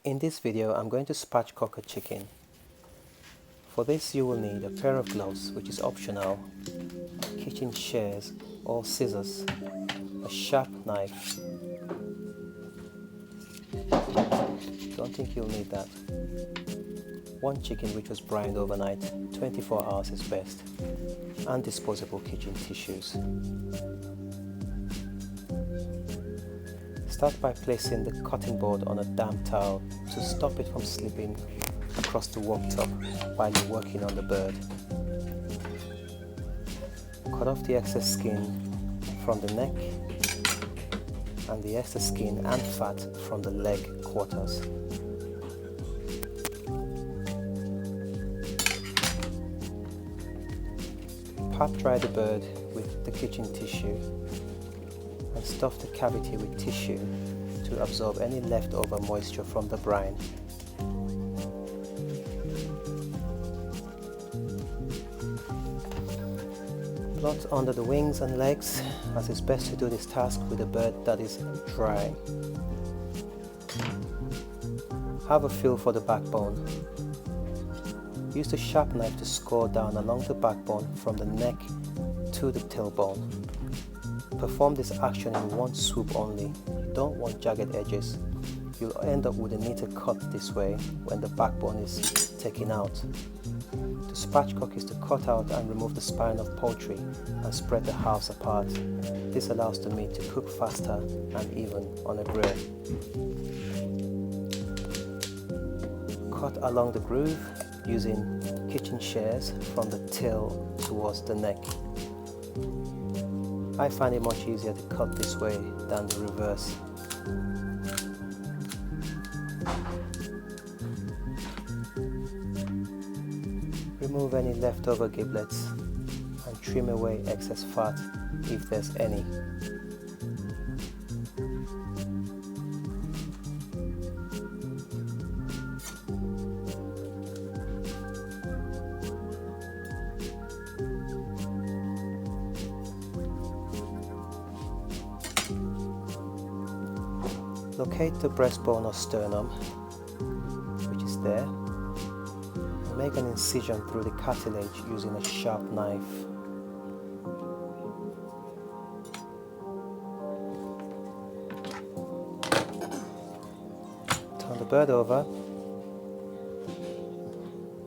In this video, I'm going to spatchcock a chicken. For this, you will need a pair of gloves, which is optional, kitchen shears or scissors, a sharp knife. Don't think you'll need that. One chicken which was brined overnight, 24 hours is best, and disposable kitchen tissues. Start by placing the cutting board on a damp towel to stop it from slipping across the worktop while you're working on the bird. Cut off the excess skin from the neck and the excess skin and fat from the leg quarters. Pat dry the bird with the kitchen tissue and stuff the cavity with tissue to absorb any leftover moisture from the brine. Blot under the wings and legs, as it's best to do this task with a bird that is dry. Have a feel for the backbone. Use the sharp knife to score down along the backbone from the neck to the tailbone. Perform this action in one swoop only. You don't want jagged edges. You'll end up with a neater cut this way when the backbone is taken out. To spatchcock is to cut out and remove the spine of poultry and spread the halves apart. This allows the meat to cook faster and even on a grill. Cut along the groove using kitchen shears from the tail towards the neck. I find it much easier to cut this way than the reverse. Remove any leftover giblets and trim away excess fat if there's any. Locate the breastbone or sternum, which is there, and make an incision through the cartilage using a sharp knife. Turn the bird over,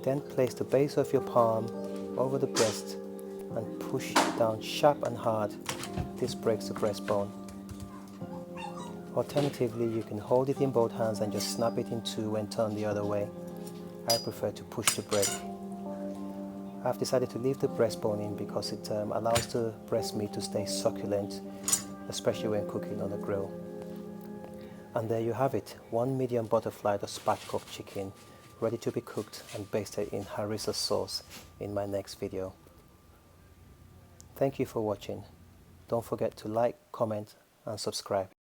then place the base of your palm over the breast and push down sharp and hard. This breaks the breastbone. Alternatively, you can hold it in both hands and just snap it in two when turned the other way. I prefer to push the break. I've decided to leave the breastbone in because it allows the breast meat to stay succulent, especially when cooking on the grill. And there you have it, one medium butterflied or spatchcock chicken, ready to be cooked and basted in harissa sauce in my next video. Thank you for watching. Don't forget to like, comment and subscribe.